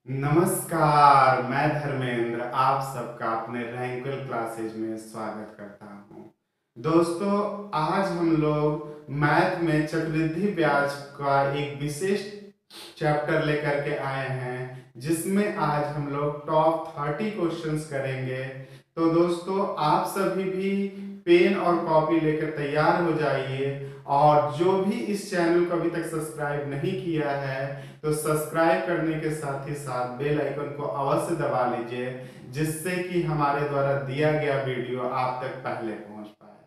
नमस्कार, मैं धर्मेंद्र आप सबका अपने रैंकल क्लासेज में स्वागत करता हूँ। दोस्तों, आज हम लोग मैथ में चक्रवृद्धि ब्याज का एक विशेष चैप्टर लेकर के आए हैं, जिसमें आज हम लोग टॉप 30 क्वेश्चंस करेंगे। तो दोस्तों, आप सभी भी पेन और कॉपी लेकर तैयार हो जाइए, और जो भी इस चैनल को अभी तक सब्सक्राइब नहीं किया है तो सब्सक्राइब करने के साथ ही साथ बेल आइकन को अवश्य दबा लीजिए, जिससे कि हमारे द्वारा दिया गया वीडियो आप तक पहले पहुंच पाए।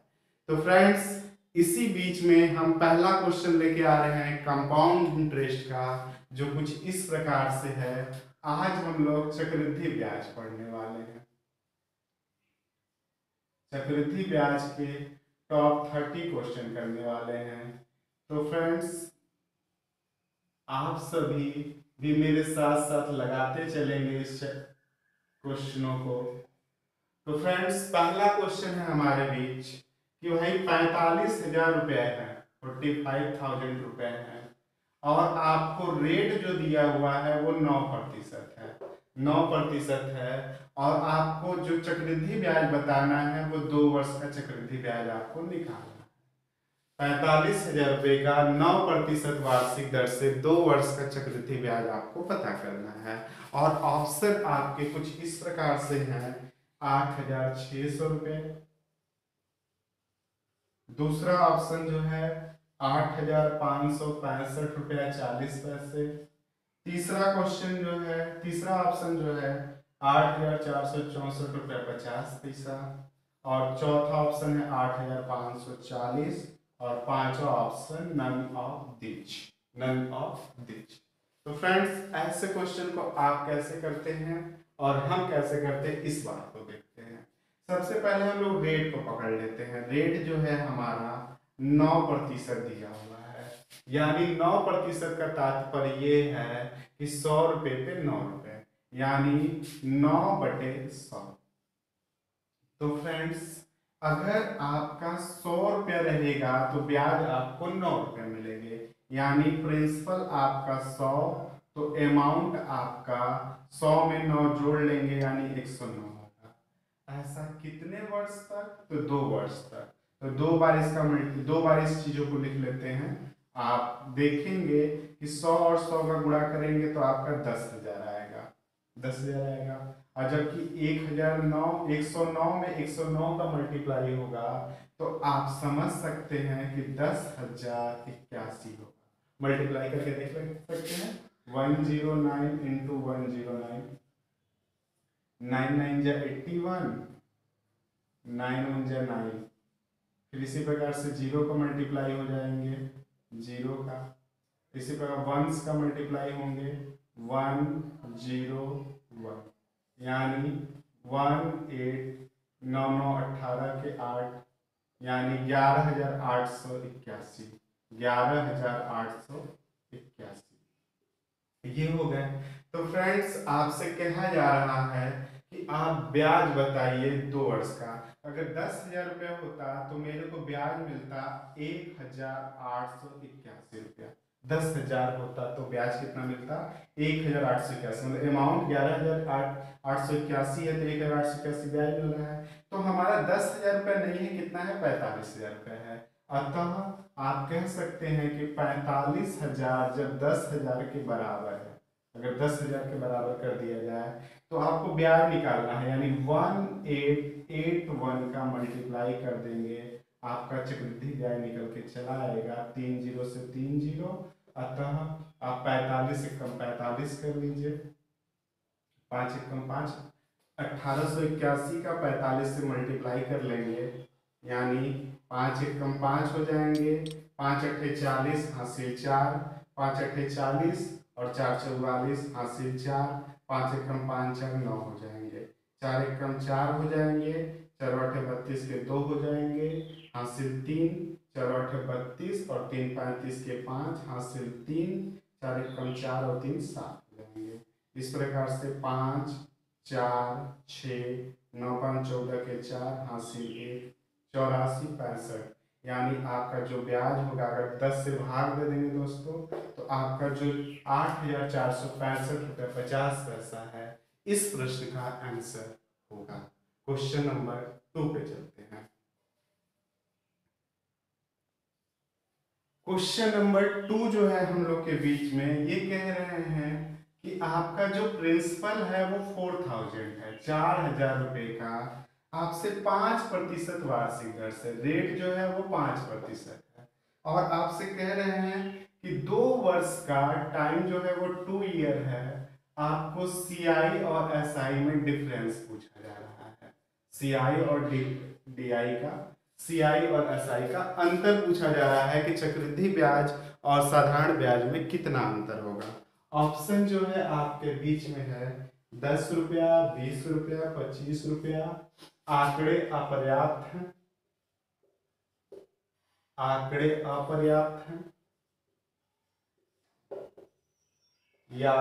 तो फ्रेंड्स, इसी बीच में हम पहला क्वेश्चन लेके आ रहे हैं कंपाउंड इंटरेस्ट का, जो कुछ इस प्रकार से है। आज हम लोग चक्रवृद्धि ब्याज पढ़ने वाले हैं। चक्रवृद्धि ब्याज के टॉप 30 क्वेश्चन करने वाले हैं। तो फ्रेंड्स, आप सभी भी मेरे साथ साथ लगाते चलेंगे इस क्वेश्चनों को। तो फ्रेंड्स, पहला क्वेश्चन है हमारे बीच कि भाई 45,000 रुपये है, 45,000 रुपये है, और आपको रेट जो दिया हुआ है वो 9% है। 9% है, और आपको जो चक्रवृद्धि ब्याज बताना है वो 2 वर्ष का चक्रवृद्धि ब्याज आपको निकालना है। 45,000 रुपये का 9% वार्षिक दर से 2 वर्ष का चक्रवृद्धि ब्याज आपको पता करना है। और ऑप्शन आपके कुछ इस प्रकार से हैं: 8,600 रुपये। दूसरा ऑप्शन जो है 8,565 रुपया 40 पैसे। तीसरा ऑप्शन जो है 8,464 रुपया 50 पैसा। और चौथा ऑप्शन है 8,540। और पांचवा ऑप्शन नन ऑफ दिच। तो फ्रेंड्स, ऐसे क्वेश्चन को आप कैसे करते हैं और हम कैसे करते हैं, इस बात को देखते हैं। सबसे पहले हम लोग रेट को पकड़ लेते हैं। रेट जो है हमारा 9% दिया हुआ है, यानी 9% का तात्पर्य ये है कि 100 रुपये पे 9 रुपये, यानी 9/100। तो फ्रेंड्स, अगर आपका 100 रुपया रहेगा तो ब्याज आपको 9 रुपये मिलेंगे, यानी प्रिंसिपल आपका 100, तो अमाउंट आपका 100 में 9 जोड़ लेंगे, यानी 109 होगा। ऐसा कितने वर्ष तक? तो 2 वर्ष तक। तो दो बार इस चीजों को लिख लेते हैं। आप देखेंगे कि 100 और 100 का गुणा करेंगे तो आपका 10,000 आएगा। 10,000 आएगा। और जबकि 109 में 109 का मल्टीप्लाई होगा तो आप समझ सकते हैं कि 10,081 होगा। मल्टीप्लाई करके देख सकते हैं। 109 इंटू 109, 9 जा 81, 9 जा 9। फिर इसी प्रकार से 0 का मल्टीप्लाई हो जाएंगे, 0 का। इसी प्रकार वंस का मल्टीप्लाई होंगे, 1 0 1, यानी 1 8 9 9 18 के 8, यानी 11,881। 11,881 ये हो गए। तो फ्रेंड्स, आपसे कहा जा रहा है कि आप ब्याज बताइए 2 वर्ष का। अगर 10,000 रुपया होता तो मेरे को ब्याज मिलता 1,881 रुपया। 10,000 होता तो ब्याज कितना मिलता? 1,881। मतलब अमाउंट 11,881 है, तो 1,881 ब्याज मिल रहा है। तो हमारा 10,000 रुपया नहीं है, कितना है? 45,000 रुपया है। अतः आप कह सकते हैं कि 45,000 जब 10,000 के बराबर है, अगर 10,000 के बराबर कर दिया जाए तो आपको ब्याज निकालना है, यानी 1881 का मल्टीप्लाई कर देंगे, आपका चक्रवृद्धि ब्याज निकल के चला आएगा 3 0 से 3 0। अतः आप 45 से कम 45 कर लीजिए, 5 1 5, 1881 का 45 से मल्टीप्लाई कर लेंगे, यानी 5 1 5 हो जाएंगे, 5 अट्ठे 40 हासिल 4, 5 अट्ठे 40 और 4 44 हासिल 4, 5 1 5 4 9 हो जाएंगे, 4 1 4 हो जाएंगे, 4 अट्ठे 32 के 2 हो जाएंगे, हासिल 3, 4 अट्ठे 32 और 3 35 के 5 हासिल 3, 4 1 4 और 3 7 हो जाएंगे। इस प्रकार से 5 4 6 9 5 14 के 4 हासिल 1, 84 65, यानी आपका जो ब्याज होगा, अगर 10 से भाग दे देंगे दोस्तों, तो आपका जो 8,465 रुपये 50 पैसा है, इस प्रश्न का आंसर होगा। क्वेश्चन नंबर 2 पे चलते हैं। क्वेश्चन नंबर 2 जो है हम लोग के बीच में, ये कह रहे हैं कि आपका जो प्रिंसिपल है वो 4000 है, 4000 रुपए का, आपसे 5% वार्षिक दर से, रेट जो है वो 5% है, और आपसे कह रहे हैं कि 2 वर्ष का टाइम जो है वो 2 ईयर है, आपको सीआई और एसआई में डिफरेंस पूछा जा रहा है। सीआई और डीआई का, सीआई और एसआई का अंतर पूछा जा रहा है कि चक्रवृद्धि ब्याज और साधारण ब्याज में कितना अंतर होगा। ऑप्शन जो है आपके बीच में है 10 रुपया, 20 रुपया, 25 रुपया। आंकड़े अपर्याप्त हैं, आंकड़े अपर्याप्त हैं, या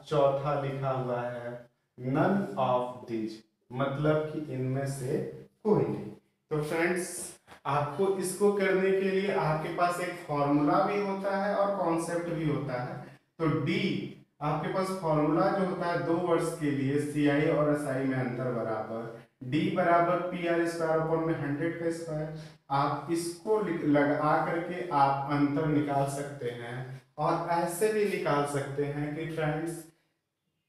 चौथा लिखा हुआ है नन ऑफ दीज, मतलब कि इनमें से कोई नहीं। तो फ्रेंड्स, आपको इसको करने के लिए आपके पास एक फॉर्मूला भी होता है और कॉन्सेप्ट भी होता है। तो डी, आपके पास फॉर्मूला जो होता है 2 वर्ष के लिए सीआई और एसआई में अंतर बराबर डी बराबर पी आर स्क्वायर अपॉन में 100 का स्क्वायर। आप इसको लगा करके आप अंतर निकाल सकते हैं, और ऐसे भी निकाल सकते हैं कि फ्रेंड्स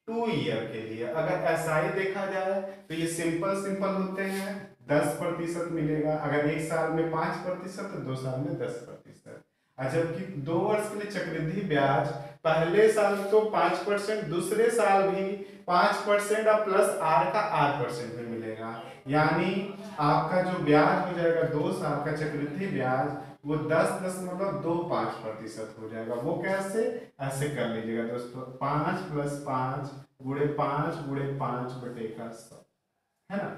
2 ईयर के लिए अगर एसआई देखा जाए तो ये सिंपल सिंपल होते हैं, 10% मिलेगा। अगर 1 साल में 5%, तो 2 साल में 10%। जबकि 2 वर्ष के लिए चक्रवृद्धि ब्याज पहले साल तो 5%, दूसरे साल भी 5% और प्लस आर का R% में मिलेगा। यानी आपका जो ब्याज हो जाएगा 2 साल का चक्रवृद्धि ब्याज, वो 10.25% हो जाएगा। वो कैसे, ऐसे कर लीजिएगा दोस्तों, 5 + 5 गुणे 5 गुणे 5/100, है ना।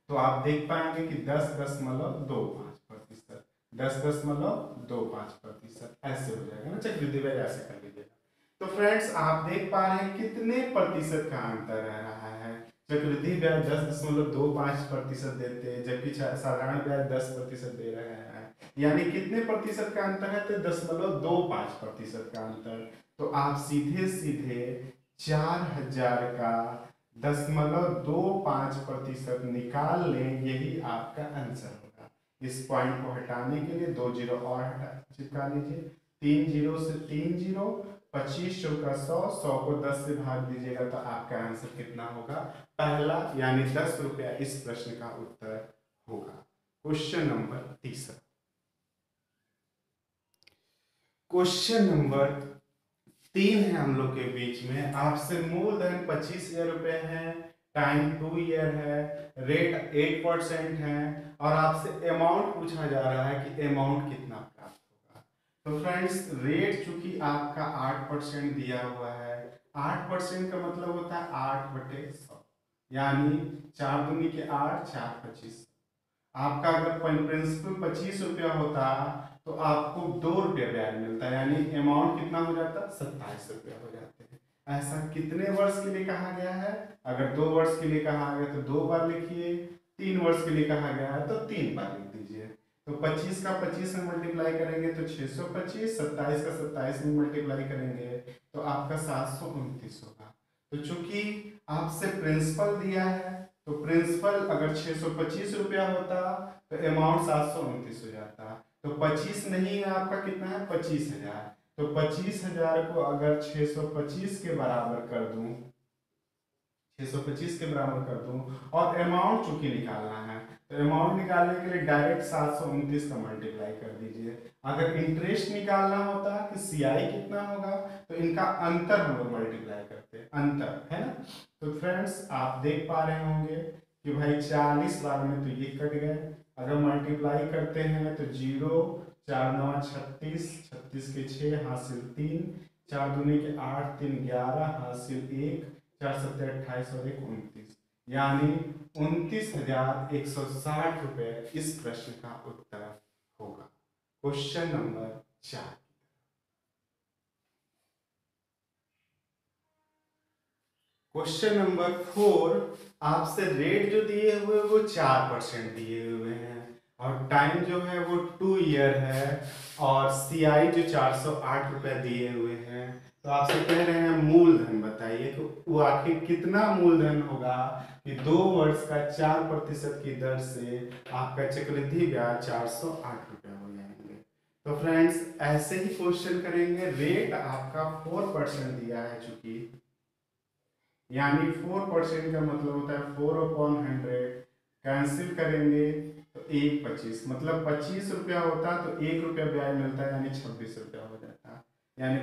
तो आप देख पाएंगे कि 10.25%, 10.25% ऐसे हो जाएगा ना चक्रवृद्धि ब्याज, ऐसे कर लीजिएगा। तो फ्रेंड्स, आप देख पा रहे हैं कितने प्रतिशत का अंतर रह रहा है। चक्रवृद्धि ब्याज 10.25% देते हैं, जबकि साधारण ब्याज 10% दे रहे हैं। यानी कितने प्रतिशत का अंतर है, तो 10.25% का अंतर। तो आप सीधे सीधे 4000 का 0.25% निकाल लें, यही आपका आंसर होगा। इस पॉइंट को हटाने के लिए 2 जीरो और हटा चिपका लीजिए, 3 जीरो से 3 जीरो, 25 चौका 100, 100 को 10 से भाग दीजिएगा तो आपका आंसर कितना होगा, पहला यानी 10 रुपया इस प्रश्न का उत्तर होगा। Question number 3। क्वेश्चन नंबर 3 है हम लोग के बीच में, आपसे मूलधन 25,000 रुपए है, टाइम 2 ईयर है, रेट 8% है, और आपसे अमाउंट पूछा जा रहा है कि अमाउंट कितना प्राप्त होगा। तो फ्रेंड्स, रेट चूंकि आपका 8% दिया हुआ है, 8% का मतलब होता है 8/100, यानी 4 दूनी के 8, 4 25। आपका अगर प्रिंसिपल 25 रुपया होता तो आपको 2 रुपया ब्याज मिलता है, यानी अमाउंट कितना हो जाता, 27 रुपया हो जाते हैं। ऐसा कितने वर्ष के लिए कहा गया है, अगर 2 वर्ष के लिए कहा गया तो 2 बार लिखिए, 3 वर्ष के लिए कहा गया है तो 3 बार लिख दीजिए। तो 25 का 25 में मल्टीप्लाई करेंगे तो 625, 27 का 27 में मल्टीप्लाई करेंगे तो आपका 729 होगा। तो चूंकि आपसे प्रिंसिपल दिया है, तो प्रिंसिपल अगर 625 रुपया होता तो अमाउंट 729 हो जाता। तो 25 नहीं है आपका, कितना है, 25,000। तो 25,000 को अगर 625 के बराबर कर दूं, 625 के बराबर कर दूं, और अमाउंट चूंकि निकालना है, तो अमाउंट निकालने के लिए डायरेक्ट 729 का मल्टीप्लाई कर दीजिए। अगर इंटरेस्ट निकालना होता कि सीआई कितना होगा, तो इनका अंतर हम लोग मल्टीप्लाई करते हैं, अंतर है ना। तो फ्रेंड्स, आप देख पा रहे होंगे कि भाई 40 बार में तो ये कट गए, अगर मल्टीप्लाई करते हैं तो 0, 4 9 36, 36 के 6 हासिल 3, 4 दूनी के 8, 3 11 हासिल 1, 4 7 28 और 1 29, यानी 29,160 रुपये इस प्रश्न का उत्तर होगा। Question number 4। क्वेश्चन नंबर 4, आपसे रेट जो दिए हुए वो 4% दिए हुए हैं, और टाइम जो है वो 2 ईयर है, और सीआई जो 408 रुपए दिए हुए हैं। तो आपसे कह रहे हैं मूलधन बताइए कि वो आखिर कितना मूलधन होगा कि 2 वर्ष का 4% की दर से आपका चक्रवृद्धि ब्याज 408 रुपया हो जाएंगे। तो फ्रेंड्स ऐसे ही क्वेश्चन करेंगे। रेट आपका 4% दिया है, चूंकि यानी 4% का मतलब होता है 4/100, कैंसिल करेंगे तो 1/25, मतलब 25 रुपया होता तो 1 रुपया ब्याज मिलता है, यानी 26 रुपया हो जाता है। यानी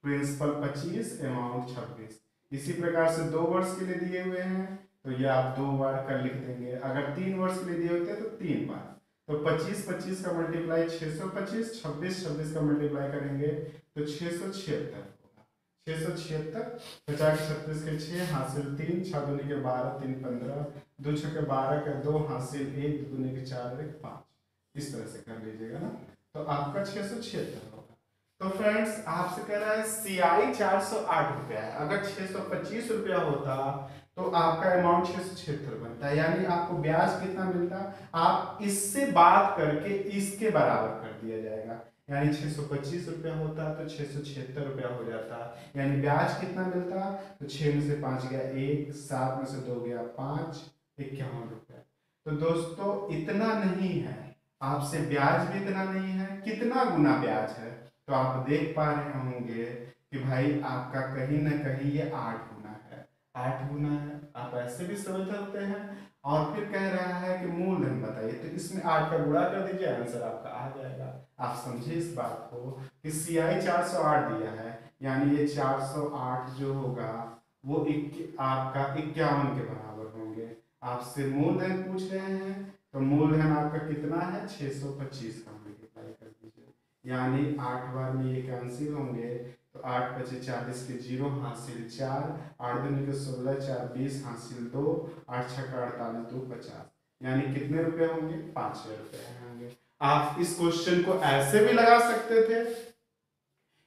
प्रिंसिपल 25, अमाउंट 26। इसी प्रकार से 2 वर्ष के लिए दिए हुए हैं तो ये आप 2 बार कर लिख देंगे। अगर 3 वर्ष के लिए दिए होते हैं तो 3 बार। तो 25 का मल्टीप्लाई 625, 26 का मल्टीप्लाई करेंगे तो 676 होगा। 676, 50 36 के 6 हासिल 3, 6 दूनी के 12, 3 15, 2 6 के 12 के 2 हासिल 1, 2 दूनी के 4 1 5। इस तरह से कर लीजिएगा ना, तो आपका 676 होगा। तो फ्रेंड्स आपसे कह रहा है सीआई 408 रुपया है, अगर 625 रुपया होता तो आपका अमाउंट 676 बनता है, यानी आपको ब्याज कितना मिलता, आप इससे बात करके इसके बराबर कर दिया जाएगा। यानी 625 रुपया होता तो 676 रुपया हो जाता, यानी ब्याज कितना मिलता, तो 6 में से 5 गया 1, 7 में से 2 गया 5, 51 रुपया। तो दोस्तों इतना नहीं है, आपसे ब्याज भी इतना नहीं है, कितना गुना ब्याज है, तो आप देख पा रहे होंगे कि भाई आपका कहीं ना कहीं ये 8 गुना है, 8 गुना है। आप ऐसे भी समझ सकते हैं। और फिर कह रहा है कि मूलधन बताइए, तो इसमें 8 का गुणा कर दीजिए, आंसर आपका आ जाएगा। आप समझे इस बात को कि सीआई 408 दिया है, यानी ये 408 जो होगा वो आपका 51 के बराबर होंगे। आपसे मूलधन पूछ रहे हैं, तो मूलधन आपका कितना है, 625 का मल्टीप्लाई कर दीजिए, यानी 8 बार में ये कैंसिल होंगे, तो 8 बचे 40 के 0 हासिल 4, 8 दूनी के 16, 4 20 हासिल 2, 8 6 का 48, 2 50, यानी कितने रुपए होंगे, 5000 रुपए होंगे। आप इस क्वेश्चन को ऐसे भी लगा सकते थे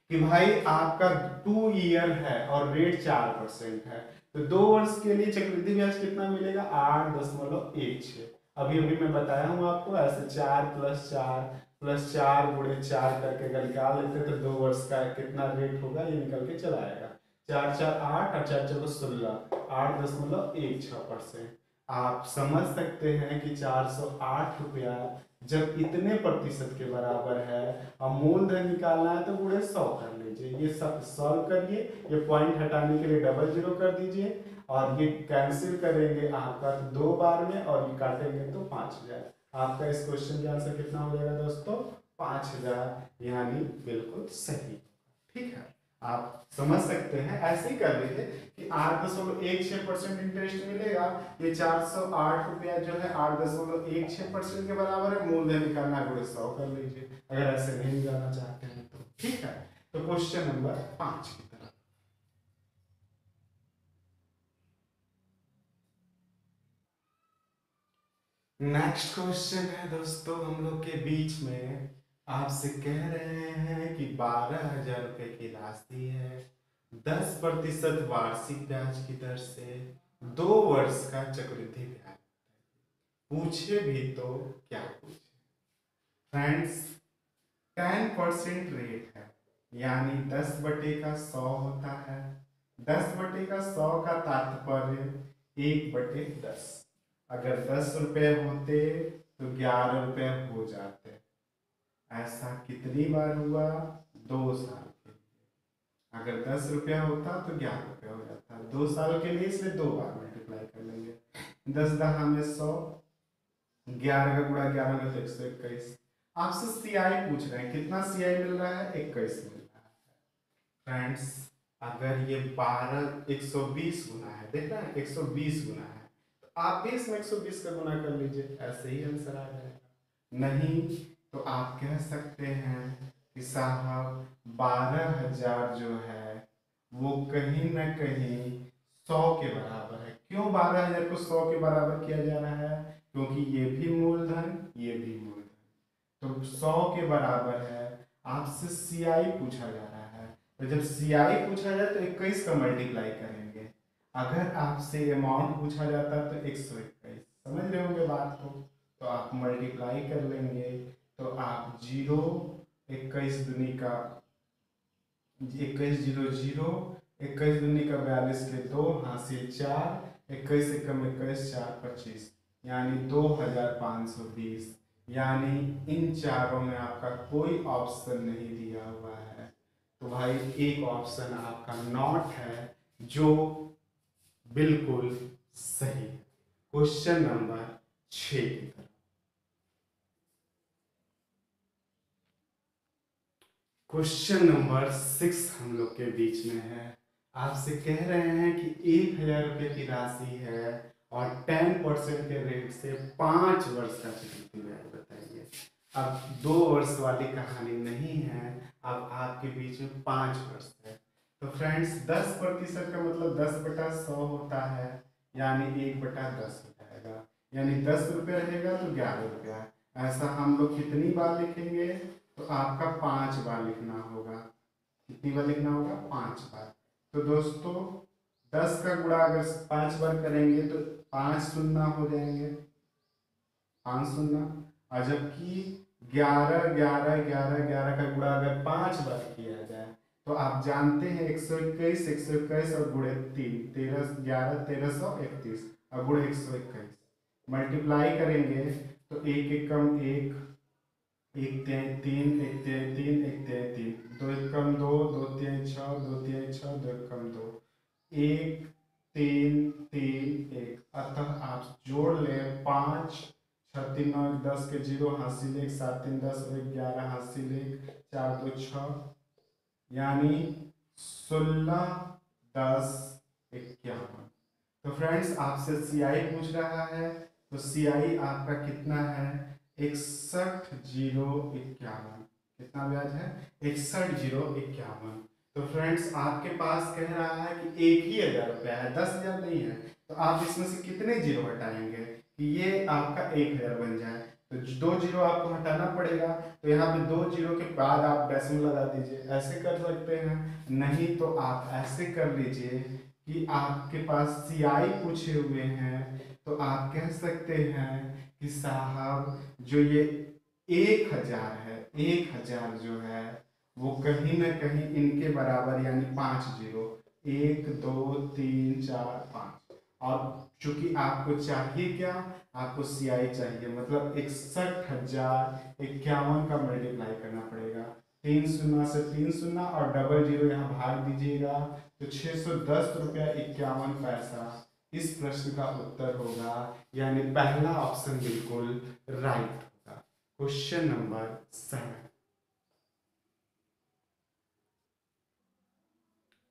कि भाई आपका 2 ईयर है और रेट 4% है, तो 2 वर्ष के लिए चक्रवृद्धि ब्याज कितना मिलेगा, 8.16। अभी अभी मैं बताया हूँ आपको, ऐसे 4 + 4 + 4 × 4 करके अगर निकाल लेते तो 2 वर्ष का कितना रेट होगा ये निकल के चला आएगा। 4 4 8 और 4 4 16, 8.16%। आप समझ सकते हैं कि 408 रुपया जब इतने प्रतिशत के बराबर है और मूलधन निकालना है तो पूरे 100 कर लीजिए। ये सब सॉल्व करिए, ये पॉइंट हटाने के लिए डबल जीरो कर दीजिए, और ये कैंसिल करेंगे आपका 2 बार में, और ये काटेंगे तो 5000। आपका इस क्वेश्चन का आंसर कितना हो जाएगा दोस्तों, 5000, यानी बिल्कुल सही। ठीक है, आप समझ सकते हैं, ऐसे ही कर लीजिए कि 8.16% इंटरेस्ट मिलेगा। ये 408 रुपया जो है 8.16% के बराबर है, मूलधन निकालना है 100 कर लीजिए, अगर ऐसे नहीं निकालना चाहते हैं तो। ठीक है, तो क्वेश्चन नंबर 5 की तरफ। नेक्स्ट क्वेश्चन है दोस्तों हम लोग के बीच में, आपसे कह रहे हैं कि 12,000 रुपए की राशि है, 10% वार्षिक ब्याज की दर से 2 वर्ष का चक्रवृद्धि ब्याज, पूछे भी तो क्या पूछे। फ्रेंड्स 10% रेट है, यानी 10/100 होता है। 10/100 का तात्पर्य 1/10। अगर 10 रुपए होते तो 11 रुपए हो जाते। ऐसा कितनी बार हुआ, 2 साल के लिए। अगर 10 रुपया होता तो 11 रुपया हो जाता, 2 साल के लिए, इसलिए 2 बार मल्टीप्लाई कर लेंगे। 10 दहा में 100, 11 का गुणा 11 में तो 121। आपसे सीआई पूछ रहे हैं, कितना सीआई मिल रहा है, 21 मिल रहा है। फ्रेंड्स अगर ये 120 गुना है, देख रहे हैं 120 गुना है, तो आप भी इसमें 120 का गुना कर लीजिए, ऐसे ही आंसर आ जाएगा। नहीं तो आप कह सकते हैं कि साहब 12,000 जो है वो कहीं ना कहीं 100 के बराबर है। क्यों 12,000 को 100 के बराबर किया जा रहा है, क्योंकि ये भी मूलधन, ये भी मूलधन, तो 100 के बराबर है। आपसे सीआई पूछा जा रहा है, तो जब सीआई पूछा जाए तो 21 का मल्टीप्लाई करेंगे। अगर आपसे अमाउंट पूछा जाता तो 121। समझ रहे होंगे बात को, तो तो आप मल्टीप्लाई कर लेंगे तो आप 0, 21 दूनी का 21 0 0, 21 दूनी का 42 के 2 हासिल 4, 21 एकम 21 4 25, यानी 2520। यानी इन चारों में आपका कोई ऑप्शन नहीं दिया हुआ है, तो भाई एक ऑप्शन आपका नॉट है जो बिल्कुल सही है। क्वेश्चन नंबर 6 की तरफ। क्वेश्चन नंबर 6 हम लोग के बीच में है। आपसे कह रहे हैं कि 1000 रुपये की राशि है और 10% के रेट से 5 वर्ष का चक्रवृद्धि ब्याज बताइए। अब 2 वर्ष वाली कहानी नहीं है, अब आपके बीच में 5 वर्ष है। तो फ्रेंड्स 10% का मतलब 10/100 होता है, यानी 1/10 हो जाएगा, यानी 10 रुपये रहेगा तो 11 रुपया। ऐसा हम लोग कितनी बार लिखेंगे, तो आपका 5 बार लिखना होगा। कितनी बार लिखना होगा, 5 बार। तो दोस्तों 10 का गुणा अगर 5 बार करेंगे तो 5 शून्य हो जाएंगे, 5 शून्य। और जबकि 11 11 11 11 का गुणा अगर 5 बार किया जाए तो आप जानते हैं 121 121 और गुणे 3 13 11 1331 और गुणे 121 मल्टीप्लाई करेंगे तो 1 एकम 1, 1 3 3 1 3 3 1 3 3 2 एकम 2 2 3 6 2 3 6 2 एकम 2 1 3 3 1। अतः आप जोड़ लें 5 6 3 9 10 के 0 हासिल 1 7 3 10 और 11 हासिल 1 4 2 6, यानी 16 10 51। तो फ्रेंड्स आपसे सीआई पूछ रहा है, तो सीआई आपका कितना है, 61,051। कितना ब्याज है, 61,051। तो फ्रेंड्स आपके पास कह रहा है कि 1,000 रुपया है, 10,000 नहीं है, तो आप इसमें से कितने जीरो हटाएंगे कि ये आपका 1,000 बन जाए। तो 2 जीरो आपको हटाना पड़ेगा, तो यहाँ पे 2 जीरो के बाद आप डेसिमल लगा दीजिए, ऐसे कर सकते हैं। नहीं तो आप ऐसे कर लीजिए कि आपके पास सीआई पूछे हुए हैं, तो आप कह सकते हैं कि साहब जो ये 1,000 है, 1,000 जो है वो कहीं ना कहीं इनके बराबर, यानी 5 जीरो, 1 2 3 4 5। और चूंकि आपको चाहिए क्या, आपको सीआई चाहिए, मतलब 61,051 का मल्टीप्लाई करना पड़ेगा। 3 शून्य से 3 शून्य और डबल जीरो यहाँ भाग दीजिएगा, तो 610 रुपया 51 पैसा इस प्रश्न का उत्तर होगा, यानी पहला ऑप्शन बिल्कुल राइट होगा। Question number 7।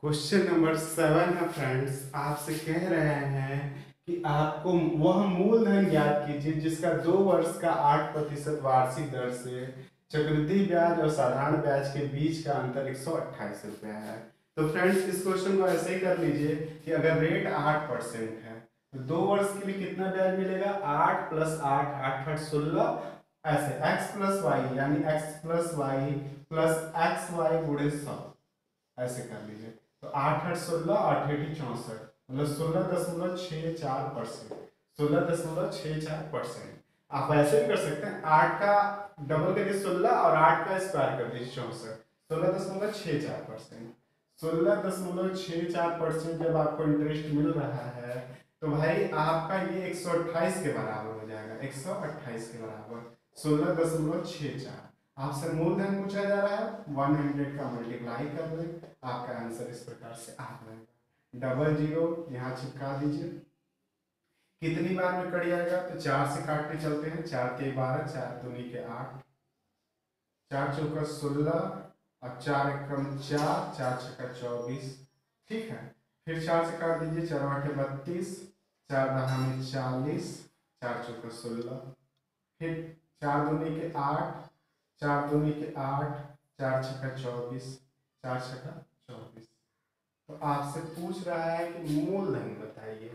क्वेश्चन नंबर 7 है फ्रेंड्स, आपसे कह रहे हैं कि आपको वह मूलधन ज्ञात कीजिए जिसका 2 वर्ष का 8% वार्षिक दर से चक्रवृद्धि ब्याज और साधारण ब्याज के बीच का अंतर 128 रुपया है। तो फ्रेंड्स इस क्वेश्चन को ऐसे ही कर लीजिए कि अगर रेट 8% है तो 2 वर्ष के लिए कितना ब्याज मिलेगा, 8 + 8 8 8 16, ऐसे x + y यानी x + y + xy गुणे 100, ऐसे कर लीजिए। तो 8 8 16 8 8 64, मतलब 16.64%, 16.64%। आप ऐसे भी कर सकते हैं, 8 का डबल करिए 16 और 8 का स्क्वायर कर दीजिए 64, 16.64%। 16.64% जब आपको इंटरेस्ट मिल रहा है तो भाई आपका ये 128 के बराबर हो जाएगा, 128 के बराबर 16.64। आपसे मूलधन पूछा जा रहा है, 100 का मल्टीप्लाई कर दें, आपका आंसर इस प्रकार से आ जाएगा। डबल जीरो यहाँ चिपका दीजिए। कितनी बार में कट जाएगा, तो 4 से काटते चलते हैं, 4 के 12 4 दूनी के 8, 4 चौका 16 और 4 एकम 4 4 छक्का 24। ठीक है, फिर 4 से काट दीजिए, 4 8 32, 4 दहा में 40, 4 चौका 16, फिर 4 दूनी के 8, 4 दूनी के 8, 4 छक्का 24, 4 छक्का 24। तो आपसे पूछ रहा है कि मूलधन बताइए,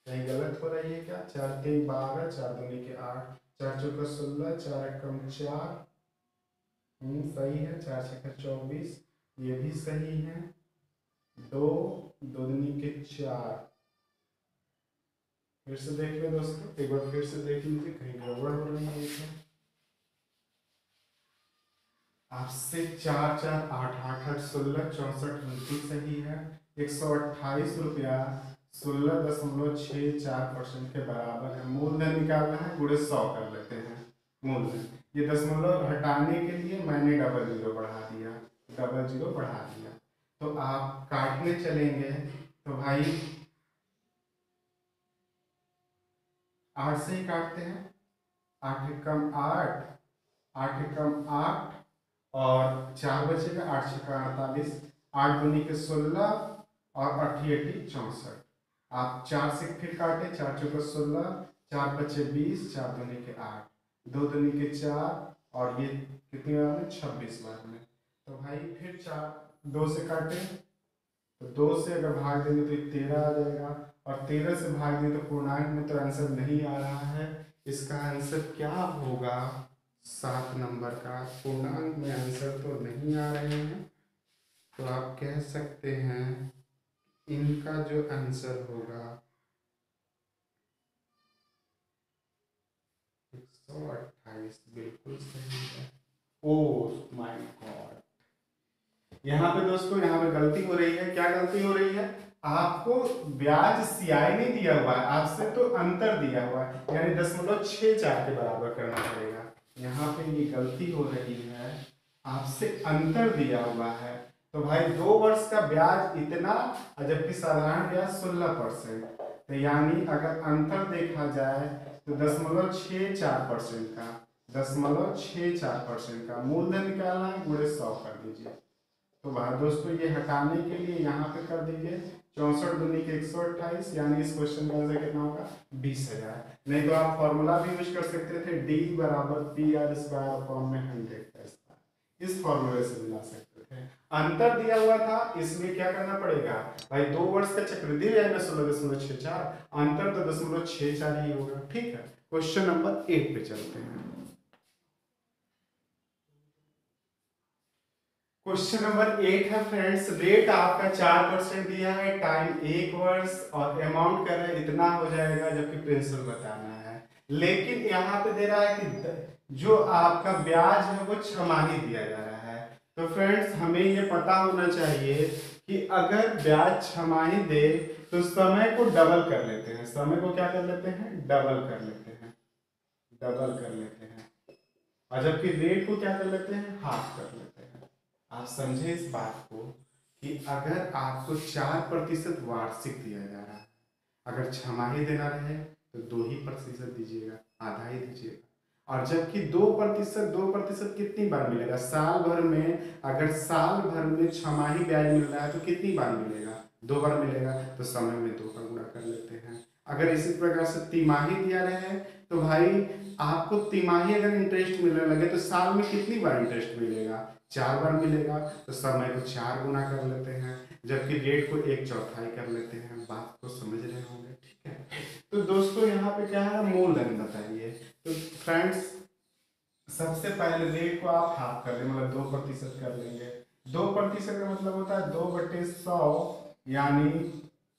कहीं गलत हो रही है क्या, 4 3 12, 4 दूनी के 8, 4 चौका 16, 4 एकम 4, सही है, 4 छक्का 24, ये भी सही है। 2 2 दूनी के 4, फिर से देख ले दोस्तों, एक बार फिर से देख लीजिए, कहीं गड़बड़ हो रही है इसमें। आपसे 4 4 8 8 16 64 सही है। 128 रुपया 16.64% के बराबर है। मूलधन निकालना है, गुणे 100 कर लेते हैं मूलधन। ये दशमलव हटाने के लिए मैंने डबल जीरो बढ़ा दिया, डबल जीरो बढ़ा दिया। तो आप काटने चलेंगे तो भाई 8 से ही काटते हैं। 8 एकम 8, 8 एकम 8 और 4 बचेगा, 8 छक्का 48, 8 दूनी के 16 और 8 अठी 64। आप 4 से फिर काटे, 4 चौका 16, 4 पचे 20, 4 दूनी के 8, 2 दूनी के 4 और ये कितनी बार में 26 बार में। तो भाई फिर 4 2 से काटे तो 2 से अगर भाग देंगे तो 13 आ जाएगा, और 13 से भाग देंगे तो पूर्णांक में तो आंसर नहीं आ रहा है। इसका आंसर क्या होगा? 7 नंबर का पूर्णांक में आंसर तो नहीं आ रहे हैं, तो आप कह सकते हैं इनका जो आंसर होगा 128 बिल्कुल सही है। ओह माय गॉड, यहाँ पे दोस्तों, यहाँ पे गलती हो रही है। क्या गलती हो रही है? आपको ब्याज सियाई नहीं दिया हुआ है, आपसे तो अंतर दिया हुआ है, यानी 0.64 के बराबर करना पड़ेगा। यहाँ पे ये गलती हो रही है, आपसे अंतर दिया हुआ है। तो भाई 2 वर्ष का ब्याज इतना, जबकि साधारण ब्याज 16%। तो यानी अगर अंतर देखा जाए तो 0.64% का, 0.64% का मूलधन निकालना है, गुणे 100 कर दीजिए। तो भाई दोस्तों ये हटाने के लिए यहाँ पे कर दीजिए 64 दूनी के 128, यानी इस क्वेश्चन का आंसर कितना होगा? 20,000। नहीं तो आप फॉर्मूला भी यूज कर सकते थे, D बराबर PR² इस फॉर्मूले से मिला सकते थे। अंतर दिया हुआ था, इसमें क्या करना पड़ेगा भाई? 2 वर्ष का चक्रवृद्धि ब्याज में 16.64, अंतर तो 0.64 ही होगा। ठीक है, क्वेश्चन नंबर 8 पे चलते हैं। क्वेश्चन नंबर 8 है फ्रेंड्स, रेट आपका 4% दिया है, टाइम 1 वर्ष और अमाउंट कर रहे हैं इतना हो जाएगा, जबकि प्रिंसिपल बताना है। लेकिन यहाँ पे दे रहा है कि जो आपका ब्याज है वो छमाही दिया जा रहा है। तो फ्रेंड्स हमें ये पता होना चाहिए कि अगर ब्याज छमाही दे तो समय को डबल कर लेते हैं। समय को क्या कर लेते हैं? डबल कर लेते हैं, डबल कर लेते हैं। और जबकि रेट को क्या कर लेते हैं? हाफ कर लेते हैं। आप समझे इस बात को कि अगर आपको 4% वार्षिक दिया जा रहा है, अगर छमाही देना रहे तो 2% दीजिएगा, आधा ही दीजिएगा। और जबकि 2%, 2% कितनी बार मिलेगा साल भर में? अगर साल भर में छमाही ब्याज मिल रहा है तो कितनी बार मिलेगा? 2 बार मिलेगा, तो समय में 2 का गुणा कर लेते हैं। अगर इसी प्रकार से तिमाही दिया रहे तो भाई आपको तिमाही अगर इंटरेस्ट मिलने लगे तो साल में कितनी बार इंटरेस्ट मिलेगा? 4 बार मिलेगा, तो समय को 4 गुना कर लेते हैं, जबकि रेट को 1/4 कर लेते हैं। बात को समझ रहे होंगे, ठीक है। तो दोस्तों यहाँ पे क्या है? मूलधन बताइए। तो फ्रेंड्स सबसे पहले रेट को आप हाफ कर दें, मतलब 2% कर लेंगे। 2% का मतलब होता है 2/100, यानी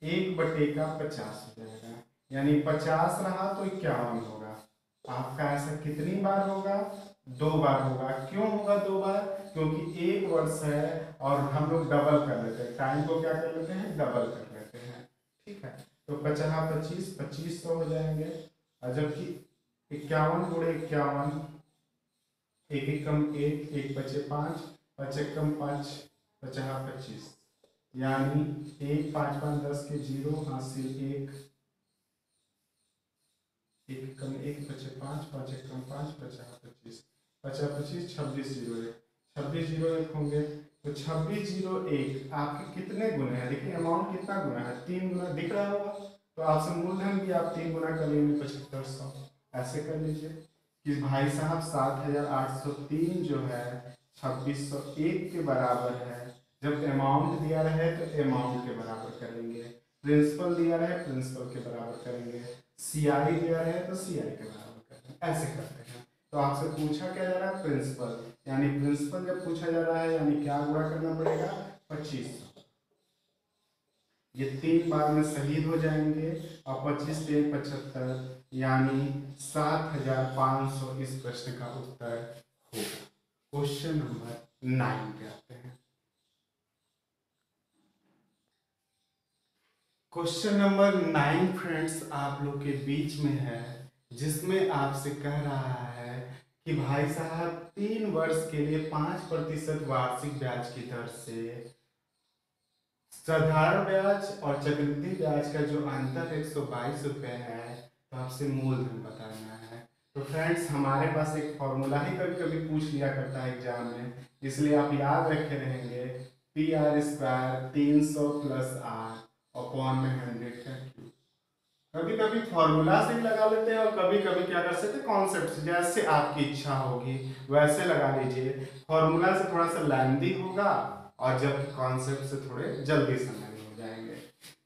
1/50 हो जाएगा, यानी 50 रहा तो 51 होगा। आपका ऐसा कितनी बार होगा? 2 बार होगा। क्यों होगा 2 बार? क्योंकि 1 वर्ष है और हम लोग डबल कर लेते हैं, टाइम को क्या कर लेते हैं? डबल कर लेते हैं, ठीक है। तो 50 25 2500 हो जाएंगे, और जबकि 51 गुणे 51, एक एकम 1, 1 बचे 5, 5 एकम 5, 50 25, यानी 1 5 5 10 के 0, हासिल 1, 1 एकम 1 बचे 5, 5 एकम 5, 50 25, 50 25 26 0 1, 26 0 1 होंगे। तो 26 0 1 आपके कितने गुना है? देखिए अमाउंट कितना गुना है? 3 गुना दिख रहा होगा। तो आपसे मूलधन भी आप 3 गुना कर लेंगे, 7500। ऐसे कर लीजिए कि भाई साहब 7803 जो है 2601 के बराबर है। जब अमाउंट दिया रहे तो अमाउंट के बराबर करेंगे, प्रिंसिपल दिया रहे प्रिंसिपल के बराबर करेंगे, सीआई दिया रहे तो सीआई के बराबर करेंगे। ऐसे करते हैं। तो आपसे पूछा क्या जा रहा है? प्रिंसिपल, यानी प्रिंसिपल जब पूछा जा रहा है यानी क्या गुणा करना पड़ेगा? 2500। ये 3 बार में शहीद हो जाएंगे और 25 से 75 यानी 7500 इस प्रश्न का उत्तर होगा। क्वेश्चन नंबर 9 पे आते हैं। क्वेश्चन नंबर 9 फ्रेंड्स आप लोग के बीच में है, जिसमें आपसे कह रहा है कि भाई साहब 3 वर्ष के लिए 5% वार्षिक ब्याज की दर से साधारण ब्याज और चक्रवृद्धि ब्याज का जो अंतर 122 रुपये है, तो आपसे मूलधन बताना है। तो फ्रेंड्स हमारे पास एक फॉर्मूला ही कभी कभी पूछ लिया करता है एग्जाम में, इसलिए आप याद रखे रहेंगे PR² 300 प्लस R अपॉन में 100 का क्यूब। कभी कभी फॉर्मूला से भी लगा लेते हैं और कभी कभी क्या कर सकते हैं कॉन्सेप्ट से, जैसे आपकी इच्छा होगी वैसे लगा लीजिए। फॉर्मूला से थोड़ा सा लेंथी होगा और जबकि कॉन्सेप्ट से थोड़े जल्दी समझ में हो जाएंगे।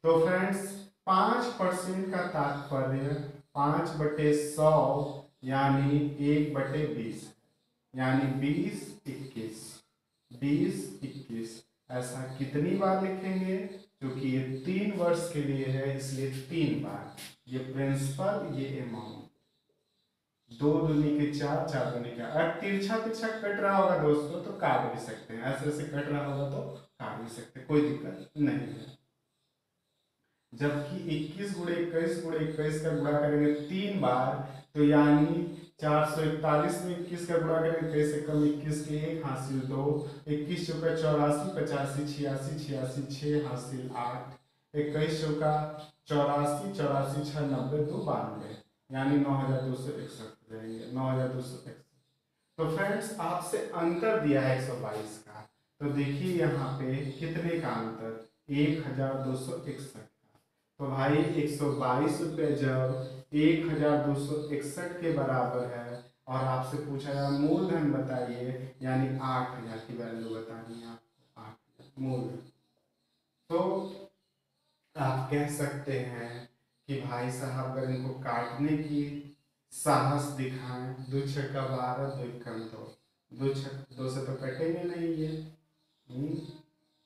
तो फ्रेंड्स 5% का तात्पर्य 5/100 यानी 1/20 यानी 20 21 ऐसा कितनी बार लिखेंगे, क्योंकि ये 3 वर्ष के लिए है इसलिए 3 बार। ये प्रिंसिपल ये अमाउंट 2 दूनी के 4 4 दूनी के, अगर तिरछा तिरछा कट रहा होगा दोस्तों तो काट भी सकते हैं, ऐसे ऐसे कट रहा होगा तो काट भी सकते हैं, कोई दिक्कत नहीं है। जबकि 21 × 21 × 21 का गुणा करेंगे 3 बार तो यानी 441 में 21 का गुणा करेंगे 23 से कम 21 के 1 हासिल 2, 21 चौका 84 85 86 86 6 हासिल 8, 21 चौका 84 84 6 90 2 92 यानी 9261 हो जाएंगे 9261। तो फ्रेंड्स आपसे अंतर दिया है 122 का, तो देखिए यहाँ पे कितने का अंतर 1261। तो भाई 122 रुपये जब 1261 के बराबर है और आपसे पूछा जाए मूलधन बताइए, यानी 8000 की वैल्यू बतानी है आपको, 8000 मूलधन। तो आप कह सकते हैं कि भाई साहब अगर इनको काटने की साहस दिखाएं, 2 × 12 2 × 2 2 से तो कटेंगे नहीं ये,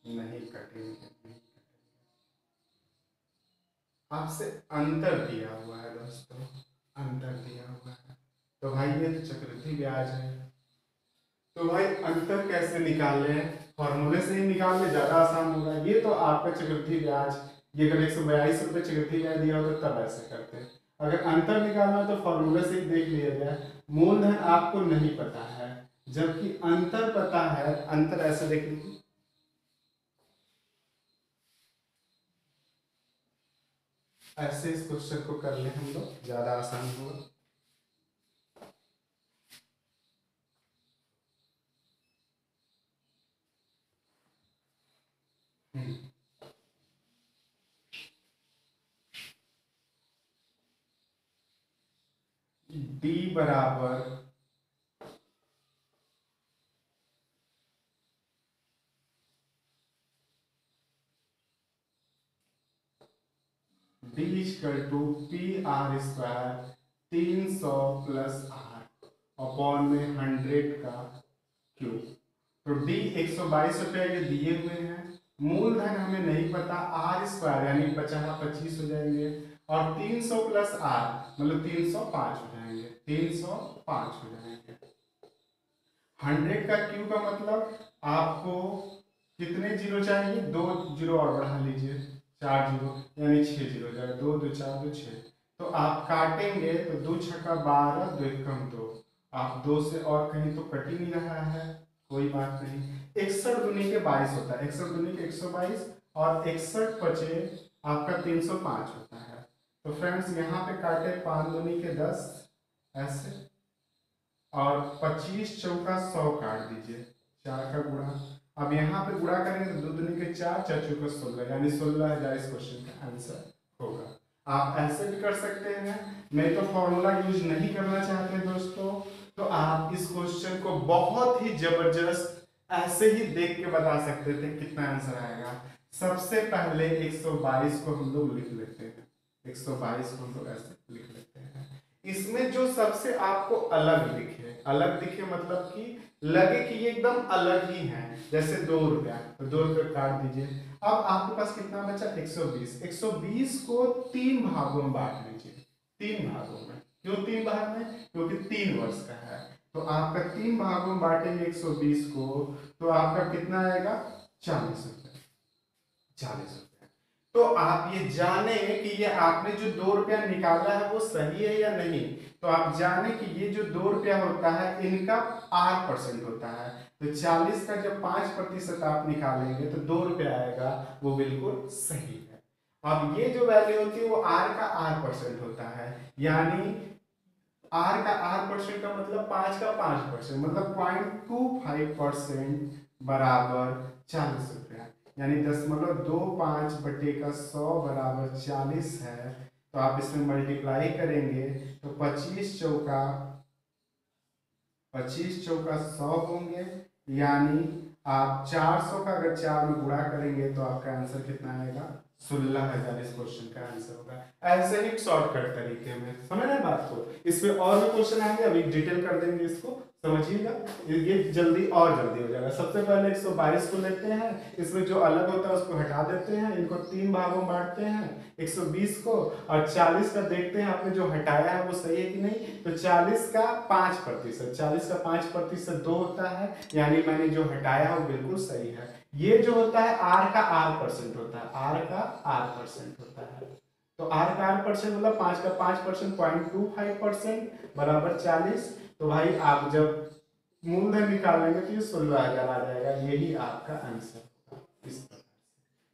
नहीं कटेंगे। आपसे अंतर दिया हुआ है दोस्तों, अंतर दिया हुआ है। तो भाई ये तो चक्रवृद्धि ब्याज है, तो भाई अंतर कैसे निकाले, फॉर्मूले से ही निकालने ज्यादा आसान होगा। ये तो आपका चक्रवृद्धि ब्याज, ये अगर 142 रुपये चक्रवृद्धि ब्याज दिया होता तब ऐसे करते हैं। अगर अंतर निकालना तो फॉर्मूले से ही देख लिया जाए। मूलधन आपको नहीं पता है जबकि अंतर पता है, अंतर ऐसे देख लीजिए, ऐसे इस क्वेश्चन को कर ले हम लोग, ज्यादा आसान होगा। D बराबर D = PR² 300 plus R upon में 100 का क्यूब। तो D 122 रुपये ये दिए हुए हैं, मूलधन हमें नहीं पता, R² यानी 25 हो जाएंगे और 300 प्लस R मतलब 305 हो जाएंगे, 305 हो जाएंगे। 100 का क्यूब का मतलब आपको कितने जीरो चाहिए, 2 जीरो और बढ़ा लीजिए, 4 जीरो यानी 6 जीरो हो जाएगा, 2 2 4 2 6। तो आप काटेंगे तो 2 × 12 2 × 2, आप 2 से और कहीं तो कट ही नहीं रहा है, कोई बात नहीं। 61 दूनी के 22 होता है, 61 दूनी के 122 और 61 बचे आपका 305 होता है। तो फ्रेंड्स यहाँ पे काटे 5 दूनी के 10 ऐसे और 25 चौका 100 काट दीजिए, 4 का गुणा। अब यहाँ पे गुणा करेंगे तो 2 दूनी के 4 4 चौका 16 यानी 16,000 इस क्वेश्चन का आंसर होगा। आप ऐसे भी कर सकते हैं, मैं तो फॉर्मूला यूज नहीं करना चाहते दोस्तों, तो आप इस क्वेश्चन को बहुत ही जबरदस्त ऐसे ही देख के बता सकते थे कितना आंसर आएगा। सबसे पहले 122 को हम लोग लिख लेते हैं, 122 को हम लोग ऐसे लिख लेते हैं। इसमें जो सबसे आपको अलग दिखे मतलब कि लगे कि ये एकदम अलग ही है, जैसे 2 रुपया, तो 2 रुपये काट दीजिए। अब आपके पास कितना बचा? 120। 120 को 3 भागों में बांट लीजिए, 3 भागों में। क्यों 3 भाग में? क्योंकि 3 वर्ष का है। तो आपका 3 भागों में बांटेंगे 120 को, तो आपका कितना आएगा? 40 रुपये। 40 रुपये। तो आप ये जाने कि ये आपने जो 2 रुपया निकाला है वो सही है या नहीं। तो आप जाने कि ये जो 2 रुपया होता है इनका 8% होता है। तो 40 का जब 5% आप निकालेंगे तो 2 रुपया आएगा, वो बिल्कुल सही है। अब ये जो वैल्यू होती है वो आर का 8% होता है, यानी आर का 8% का मतलब 5 का 5%, मतलब 0.25% बराबर 40 रुपया, यानी 0.25/100 बराबर 40 है। तो आप इसमें मल्टीप्लाई करेंगे तो 25 चौका 100 होंगे, यानी आप 400 का अगर 4 में गुणा करेंगे तो आपका आंसर कितना आएगा? 16,000 इस क्वेश्चन का आंसर होगा। ऐसे ही शॉर्टकट तरीके में समझ रहे हैं बात को। इसमें और भी क्वेश्चन आएंगे, अभी डिटेल कर देंगे इसको, समझिएगा। ये जल्दी और जल्दी हो जाएगा। सबसे पहले 122 को लेते हैं, इसमें जो अलग होता है उसको हटा देते हैं, इनको 3 भागों में बांटते हैं 120 को, और 40 का देखते हैं आपने जो हटाया है वो सही है कि नहीं। तो 40 का 5%, 40 का 5% 2 होता है, यानी मैंने जो हटाया है वो बिल्कुल सही है। ये जो होता है आर का 8% होता है, आर का 8% होता है। तो आर का 8% मतलब 5 का 5%, 0.25% बराबर 40। तो भाई आप जब मूलधन निकालेंगे तो ये 16,000 आ जाएगा, यही आपका आंसर होगा। इस प्रकार से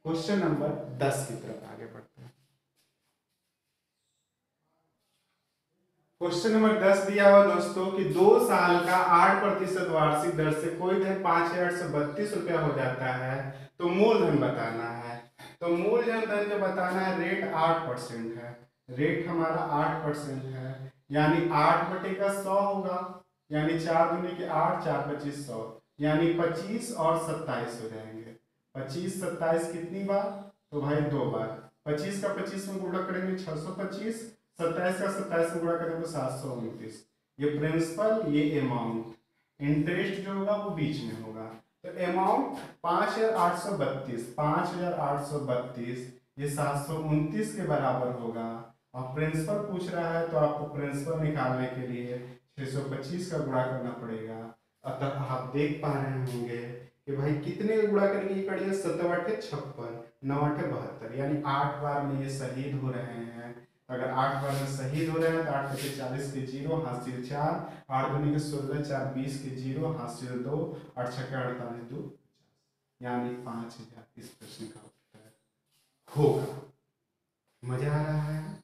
क्वेश्चन नंबर 10 की तरफ आगे बढ़ते हैं। क्वेश्चन नंबर 10 दिया हुआ दोस्तों कि 2 साल का 8% वार्षिक दर से कोई धन 5,832 रुपया हो जाता है, तो मूलधन बताना है। तो मूलधन धन जो बताना है, रेट 8% है, रेट हमारा 8% है, यानी 8/100 होगा, यानी 4 दूनी के 8, 4 25 100, यानी 25 और 27 हो जाएंगे। 25 27 कितनी बार? तो भाई 2 बार। 25 का 25 में गुणा करेंगे 625, 27 का 27 में गुणा करेंगे तो 729। ये प्रिंसिपल, ये अमाउंट, इंटरेस्ट जो होगा वो बीच में होगा। तो अमाउंट 5,832, 5,832 ये 729 के बराबर होगा। और प्रिंसिपल पूछ रहा है तो आपको प्रिंसिपल निकालने के लिए 625 का गुणा करना पड़ेगा। अतः आप देख पा रहे होंगे कि भाई कितने गुणा करेंगे, ये करिए 7 8 56, 9 8 72, यानी 8 बार में ये शहीद हो रहे हैं। अगर 8 बार में शहीद हो रहे हैं तो 8 के 40 के 0, हासिल 4, 8 दूनी के 16, 4 20 के 0, हासिल 2, 8 6 के 48, 2 यानी 5,000 इस प्रश्न का उत्तर होगा। मजा आ रहा है?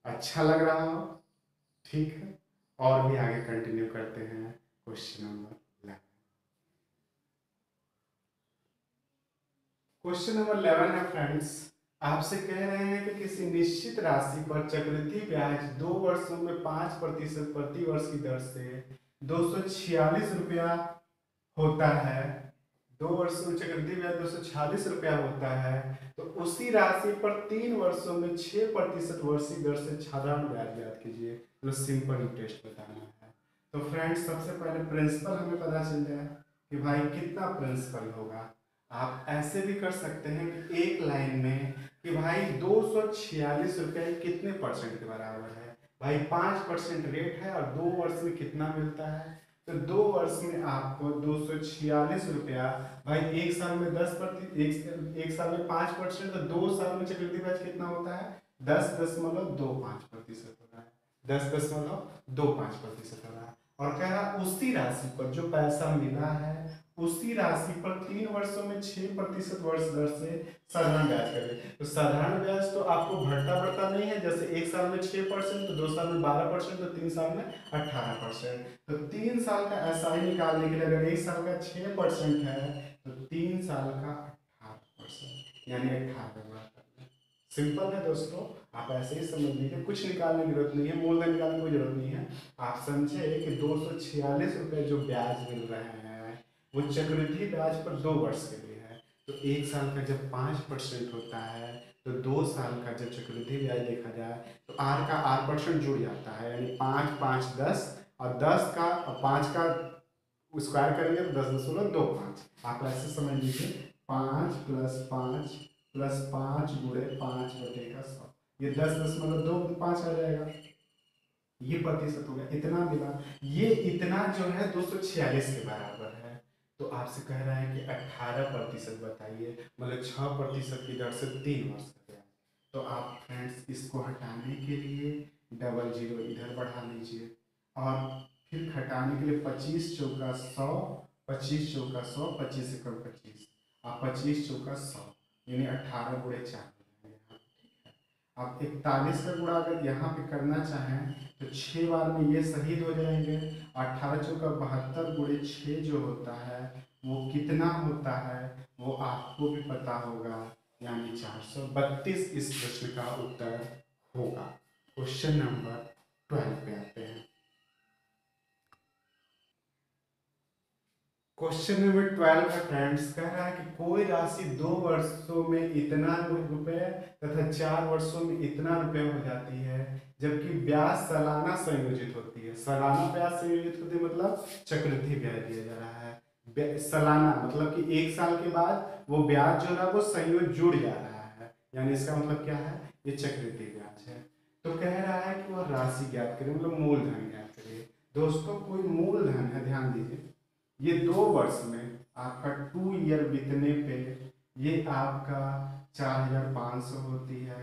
अच्छा लग रहा हो? ठीक है, और भी आगे कंटिन्यू करते हैं। Question number 11। क्वेश्चन नंबर 11 है फ्रेंड्स, आपसे कह रहे हैं कि किसी निश्चित राशि पर चक्रवृद्धि ब्याज 2 वर्षों में 5% प्रति वर्ष की दर से 246 रुपया होता है। 2 वर्षों में चक्रवृद्धि ब्याज 246 रुपया होता है, तो उसी राशि पर 3 वर्षों में 6% वर्षीय दर से साधारण ब्याज याद कीजिए, मतलब सिंपल इंटरेस्ट बताना है। तो फ्रेंड्स सबसे पहले प्रिंसिपल हमें पता चल जाए कि भाई कितना प्रिंसिपल होगा। आप ऐसे भी कर सकते हैं कि एक लाइन में कि भाई 246 रुपये कितने परसेंट के बराबर है। भाई 5% रेट है और 2 वर्ष में कितना मिलता है, तो 2 वर्ष में आपको 246 रुपया, भाई एक साल में 10%, एक साल में 5%, तो 2 साल में चक्रवृद्धि ब्याज कितना होता है? 10.25% होता है, 10.25% हो रहा है। और कह रहा उसी राशि पर जो पैसा मिला है उसी राशि पर 3 वर्षों में 6% वर्ष दर से साधारण ब्याज करें। तो साधारण ब्याज तो आपको बढ़ता बढ़ता नहीं है, जैसे एक साल में 6%, तो 2 साल में 12%, तो 3 साल में 18%। तो 3 साल का एसआई निकालने के लिए अगर एक साल का 6% है तो 3 साल का 18%, यानी 18 गुणा करना। सिंपल है दोस्तों, आप ऐसे ही समझ लीजिए, कुछ निकालने की जरूरत नहीं है, मूलधन निकालने की कोई जरूरत नहीं है। आप समझे कि 246 रुपये जो ब्याज मिल रहे हैं वो चक्रवृद्धि ब्याज पर 2 वर्ष के लिए है। तो एक साल का जब 5% होता है तो 2 साल का जब चक्रवृद्धि ब्याज देखा जाए तो आर का 8% जुड़ जाता है, यानी 5 5 10, और 10 का और 5 का स्क्वायर करेंगे तो 10.25 आप ऐसे समझ लीजिए 5 + 5 + 5 × 5 / 100 ये 10.25 आ जाएगा। ये प्रतिशत हो गया, इतना मिला। ये इतना जो है 246 के बराबर है। तो आपसे कह रहा है कि 18% बताइए, मतलब 6% की दर से 3 वर्ष का ब्याज। तो आप फ्रेंड्स इसको हटाने के लिए डबल जीरो इधर बढ़ा लीजिए, और फिर घटाने के लिए 25 × 4 = 100, 25 × 4 = 100, 25 × 25 आप 25 × 100 यानी 18 × 4। अब 41 का गुणा अगर यहाँ पे करना चाहें तो 6 बार में ये शहीद हो जाएंगे। 18×72 × 6 जो होता है वो कितना होता है वो आपको भी पता होगा, यानी 432 इस प्रश्न का उत्तर होगा। क्वेश्चन नंबर 12 पे आते हैं। क्वेश्चन नंबर 12 का फ्रेंड्स कह रहा है कि कोई राशि 2 वर्षों में इतना रुपए तथा 4 वर्षों में इतना रुपए हो जाती है, जबकि ब्याज सालाना संयोजित होती है। सालाना ब्याज संयोजित होती है मतलब चक्रवृद्धि ब्याज दिया जा रहा है। सालाना मतलब कि 1 साल के बाद वो ब्याज जो है वो संयोग जुड़ जा रहा है, यानी इसका मतलब क्या है, ये चक्रवृद्धि ब्याज है। तो कह रहा है कि वह राशि ज्ञात करें, मतलब मूलधन ज्ञात करें। दोस्तों कोई मूलधन है, ध्यान दीजिए, ये 2 वर्ष में आपका 2 ईयर बीतने पे ये आपका 4,500 होती है,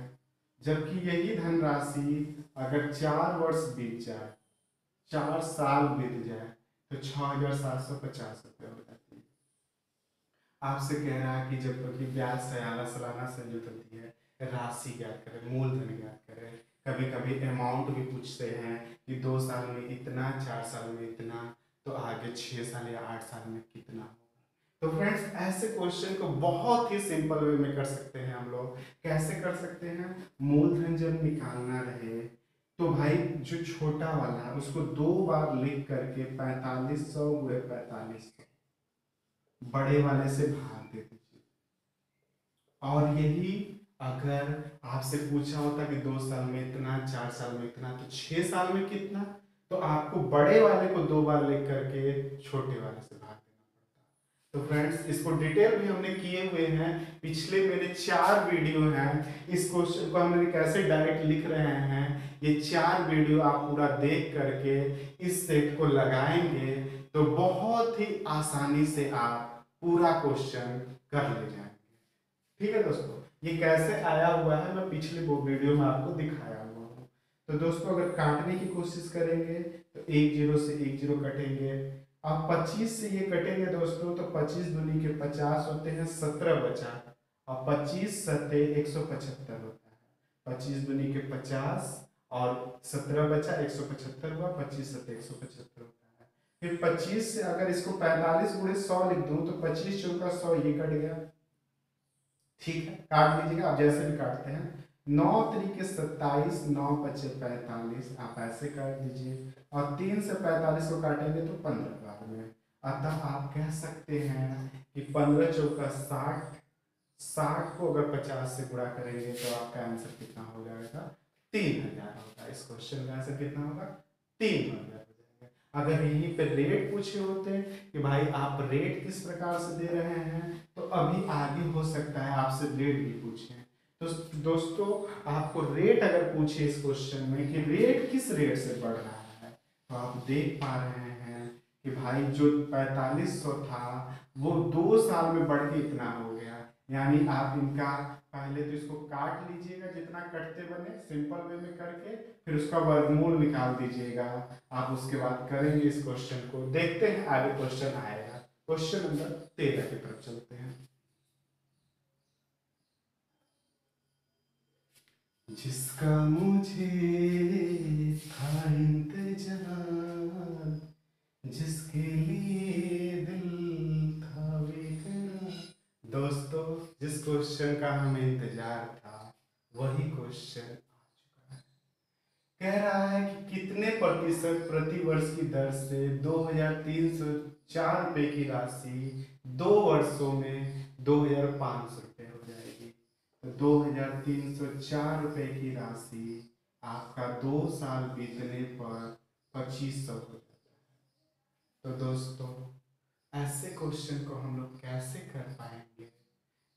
जबकि यही धनराशि अगर 4 वर्ष बीत जाए, 4 साल बीत जाए तो 6,750 रुपये हो जाती है। आपसे कह रहा है कि जब तक कि ब्याज सालाना सालाना संयुक्त होती है, राशि ज्ञात करें, मूलधन ज्ञात करें। कभी कभी अमाउंट भी पूछते हैं कि 2 साल में इतना, 4 साल में इतना, तो आगे 6 साल या 8 साल में कितना होगा। तो फ्रेंड्स ऐसे क्वेश्चन को बहुत ही सिंपल वे में कर सकते हैं हम लोग। कैसे कर सकते हैं, मूलधन जब निकालना रहे तो भाई जो छोटा वाला है उसको 2 बार लिख करके 4500 × 4500 बड़े वाले से भाग दे दीजिए। और यही अगर आपसे पूछा होता कि 2 साल में इतना, 4 साल में इतना, तो 6 साल में कितना, तो आपको बड़े वाले को 2 बार लिख करके छोटे वाले से भाग देना पड़ता। तो फ्रेंड्स इसको डिटेल भी हमने किए हुए हैं, पिछले मेरे 4 वीडियो हैं। इस क्वेश्चन को हमने कैसे डायरेक्ट लिख रहे हैं, ये 4 वीडियो आप पूरा देख करके इस सेट को लगाएंगे तो बहुत ही आसानी से आप पूरा क्वेश्चन कर ले जाएंगे। ठीक है दोस्तों, ये कैसे आया हुआ है मैं पिछले वो वीडियो में आपको दिखाया हुआ हूँ। तो दोस्तों अगर काटने की कोशिश करेंगे तो 1 0 से 1 0 कटेंगे। अब 25 से ये कटेंगे दोस्तों, तो 25 दूनी के 50 होते हैं, 17 बचा। और 25 सत्ते 175 होता है। 25 दूनी के 50 और 17 बचा, 175 हुआ, 25 सत्ते 175 होता है। फिर 25 से अगर इसको 45 × 100 लिख दूं तो 25 चौका 100, ये कट गया। ठीक है, काट लीजिएगा आप जैसे भी काटते हैं। 9 त्रिके 27, 9 पचे 45, आप ऐसे काट दीजिए। और 3 से 45 को काटेंगे तो 15 बार में। अतः आप कह सकते हैं कि 15 चौका 60, 60 को अगर 50 से गुणा करेंगे तो आपका आंसर कितना हो जाएगा, 3000 होगा। इस क्वेश्चन का आंसर कितना होगा, 3000 हो जाएगा। अगर यहीं पे रेट पूछे होते कि भाई आप रेट किस प्रकार से दे रहे हैं, तो अभी आगे हो सकता है आपसे रेट भी पूछे। तो दोस्तों आपको रेट अगर पूछे इस क्वेश्चन में कि रेट किस रेट से बढ़ रहा है, तो आप देख पा रहे हैं कि भाई जो 4500 था वो 2 साल में बढ़ के इतना हो गया। यानी आप इनका पहले तो इसको काट लीजिएगा जितना कटते बने सिंपल वे में करके, फिर उसका वर्गमूल निकाल दीजिएगा। आप उसके बाद करेंगे इस क्वेश्चन को, देखते हैं आगे क्वेश्चन आएगा। क्वेश्चन नंबर 13 की तरफ चलते हैं। जिसका मुझे था इंतजार, जिसके लिए दिल था बेकरार। दोस्तों जिस क्वेश्चन का हमें इंतजार था वही क्वेश्चन आ चुका है। कह रहा है कि कितने प्रतिशत प्रति वर्ष की दर से 2,304 रुपए की राशि 2 वर्षों में 2,500 रुपये हो जाएगी। तो 2,304 रुपए की राशि आपका 2 साल बीतने पर 2500 हो जाता है। तो दोस्तों ऐसे क्वेश्चन को हम लोग कैसे कर पाएंगे?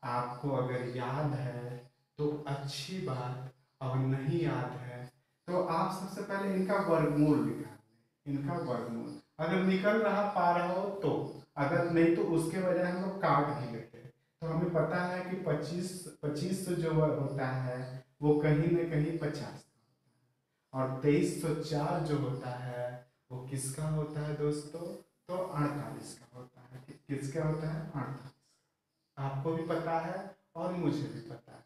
आपको अगर याद है तो अच्छी बात, और नहीं याद है तो आप सबसे पहले इनका वर्गमूल निकाल लें। इनका वर्गमूल अगर निकल रहा पा रहा हो तो, अगर नहीं तो उसके बजाय हम लोग काट भी लेते हैं। तो हमें पता है कि 25 जो होता है वो कहीं न कहीं 50, और 2304 जो होता है वो किसका होता है दोस्तों? तो 48 का होता है। किसका होता है? 48। आपको भी पता है और मुझे भी पता है।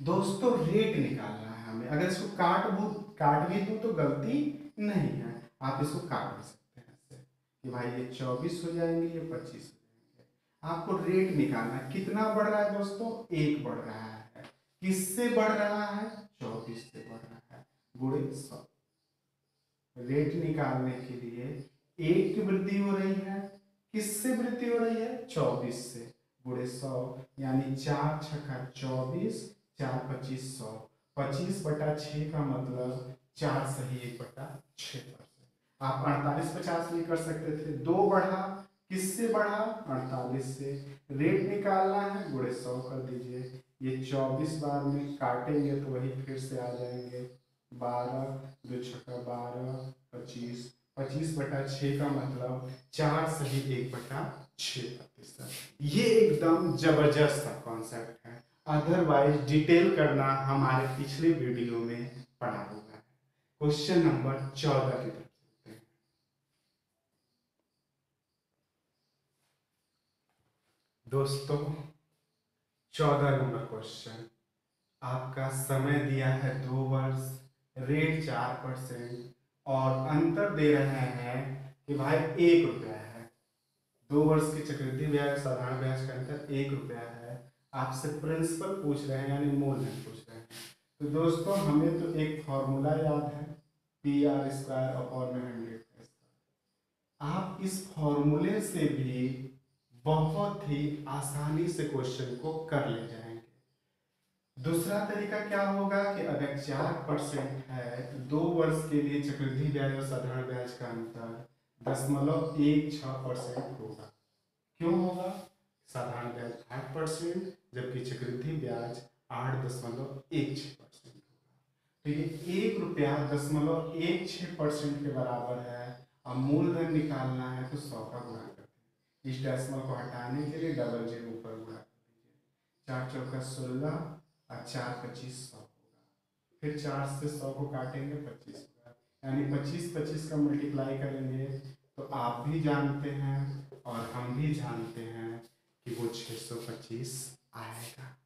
दोस्तों रेट निकालना है हमें। अगर इसको काट भी दूं तो गलती नहीं है, आप इसको काट भी सकते हैं ऐसे कि भाई ये 24 हो जाएंगे, ये 25 हो जाएंगे। आपको रेट निकालना है। कितना बढ़ रहा है दोस्तों? 1 बढ़ रहा है। किससे बढ़ रहा है? 24 से बढ़ रहा है, गुणे 100। रेट निकालने के लिए 1 की वृद्धि हो रही है। किससे वृद्धि हो रही है? 24 से, गुणे 100, यानी 4 छक्का 24, 4 25 100। 25/6 का मतलब 4 सही 1/6%। आप 48/50 नहीं कर सकते थे, 2 बढ़ा। किससे बढ़ा? 48 से। रेट निकालना है, गुणे 100 कर दीजिए। ये 24 बार में काटेंगे तो वही फिर से आ जाएंगे। 12 2 छक्का 12, 25, 25/6 का मतलब 4 सही 1/6%। ये एकदम जबरदस्त सा कॉन्सेप्ट है। अदरवाइज डिटेल करना हमारे पिछले वीडियो में पढ़ा हुआ है। क्वेश्चन नंबर 14 की तरफ चलते हैं। दोस्तों 14 नंबर क्वेश्चन, आपका समय दिया है 2 वर्ष, रेट 4%, और अंतर दे रहे हैं कि भाई 1 रुपया है। 2 वर्ष की चक्रवृद्धि ब्याज साधारण ब्याज का अंतर 1 रुपया है। आपसे प्रिंसिपल पूछ रहे हैं, यानी मूलधन पूछ रहे हैं। तो दोस्तों हमें तो एक फॉर्मूला याद है, PR² आप इस फॉर्मूले से भी बहुत ही आसानी से क्वेश्चन को कर ले जाएंगे। दूसरा तरीका क्या होगा कि अगर 4% है तो 2 वर्ष के लिए चक्रवृद्धि ब्याज और साधारण ब्याज का अंतर 0.16% होगा। क्यों होगा? साधारण ब्याज 8%, जबकि चक्रवृद्धि ब्याज 8.16% होगा। तो ये 1 रुपया 0.16% के बराबर है। अब मूलधन निकालना है तो 100 का गुणा करते हैं। इस डेसिमल को हटाने के लिए डबल जीरो ऊपर गुणा कर दीजिए। 4 चौका 16 और 4 25 100 होगा। फिर 4 से 100 को काटेंगे 25 होगा, यानी 25 का मल्टीप्लाई करेंगे तो आप भी जानते हैं और हम भी जानते हैं कि वो 625 आएगा।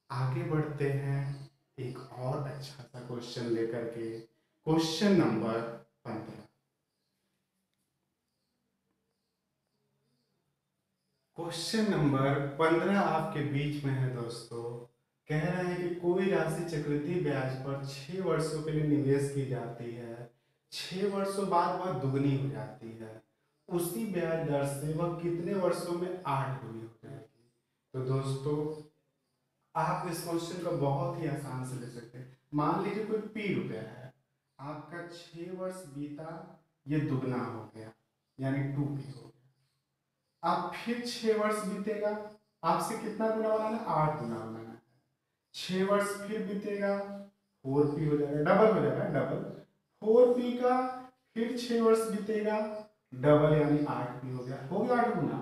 आगे बढ़ते हैं एक और अच्छा सा क्वेश्चन लेकर के। Question number 15। क्वेश्चन नंबर 15 आपके बीच में है दोस्तों। कह रहे हैं कि कोई राशि चक्रवृद्धि ब्याज पर 6 वर्षों के लिए निवेश की जाती है। 6 वर्षों बाद वह दुगनी हो जाती है। उसी ब्याज दर से वह कितने वर्षों में 8 गुनी हो जाएगी? तो दोस्तों आप इस क्वेश्चन को बहुत ही आसान से ले सकते हैं। मान लीजिए कोई P रुपया है, आपका 6 वर्ष बीता, ये दुगना हो गया, यानी 2P हो गया। अब फिर 6 वर्ष बीतेगा, आपसे कितना गुना बनाना है? 8 गुना बनाना है। 6 वर्ष फिर बीतेगा, 4P हो जाएगा, डबल हो जाएगा, डबल 4P का। फिर 6 वर्ष बीतेगा, डबल यानी 8P हो गया 8 गुना।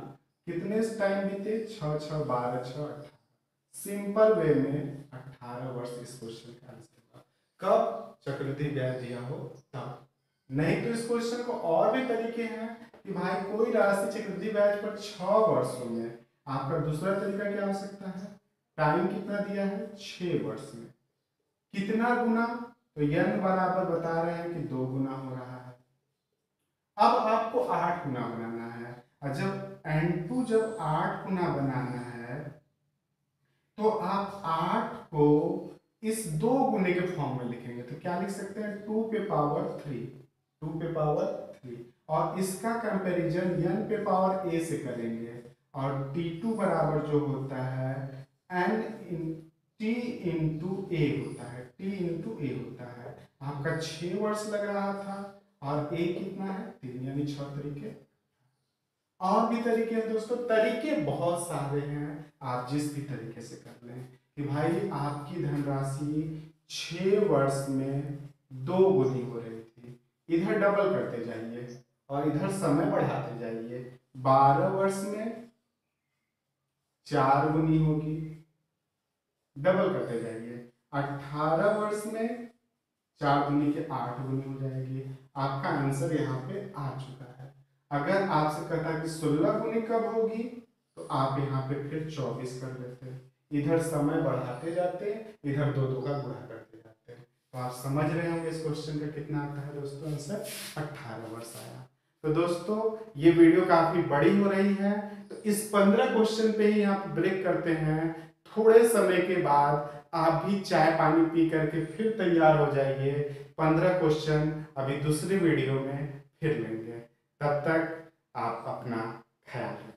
कितने टाइम बीते? 6 6 12 6 18। सिंपल वे में 18 वर्ष इस क्वेश्चन का आंसर होगा। कब? चक्रवृद्धि ब्याज दिया हो तब। नहीं तो इस क्वेश्चन को और भी तरीके हैं कि भाई कोई राशि चक्रवृद्धि ब्याज पर 6 वर्षों में, आपका दूसरा तरीका क्या हो सकता है? टाइम कितना दिया है? 6 वर्ष में। कितना गुना? तो n बराबर बता रहे हैं कि 2 गुना हो रहा है। अब आपको 8 गुना बनाना है, और जब n2 जब 8 गुना बनाना है तो आप 8 को इस 2 गुने के फॉर्म में लिखेंगे। तो क्या लिख सकते हैं? 2 पे पावर 3, 2 पे पावर 3। और इसका कंपैरिजन n पे पावर a से करेंगे, और t2 बराबर जो होता है n in t into a होता है, t इंटू a होता है। आपका 6 वर्ष लग रहा था और a कितना है? 3, यानी 6 तरीके। और भी तरीके हैं दोस्तों, तरीके बहुत सारे हैं, आप जिस भी तरीके से कर लें कि भाई आपकी धनराशि 6 वर्ष में 2 गुनी हो रही थी, इधर डबल करते जाइए और इधर समय बढ़ाते जाइए। 12 वर्ष में 4 गुनी होगी, डबल करते जाइए। 18 वर्ष में 4 गुनी के 8 गुनी हो जाएगी। आपका आंसर यहाँ पे आ चुका है। अगर आपसे कहता कि 16 गुनी कब होगी, तो आप यहाँ पे फिर 24 कर लेते, इधर समय बढ़ाते जाते, इधर 2 का गुणा करते जाते। तो आप समझ रहे होंगे इस क्वेश्चन का कितना आता है दोस्तों, आंसर 18 वर्ष आया। तो दोस्तों ये वीडियो काफी बड़ी हो रही है, तो इस 15 क्वेश्चन पे ही आप ब्रेक करते हैं। थोड़े समय के बाद आप भी चाय पानी पी करके फिर तैयार हो जाइए। 15 क्वेश्चन अभी दूसरी वीडियो में फिर लेंगे। तब तक आप अपना ख्याल रखें।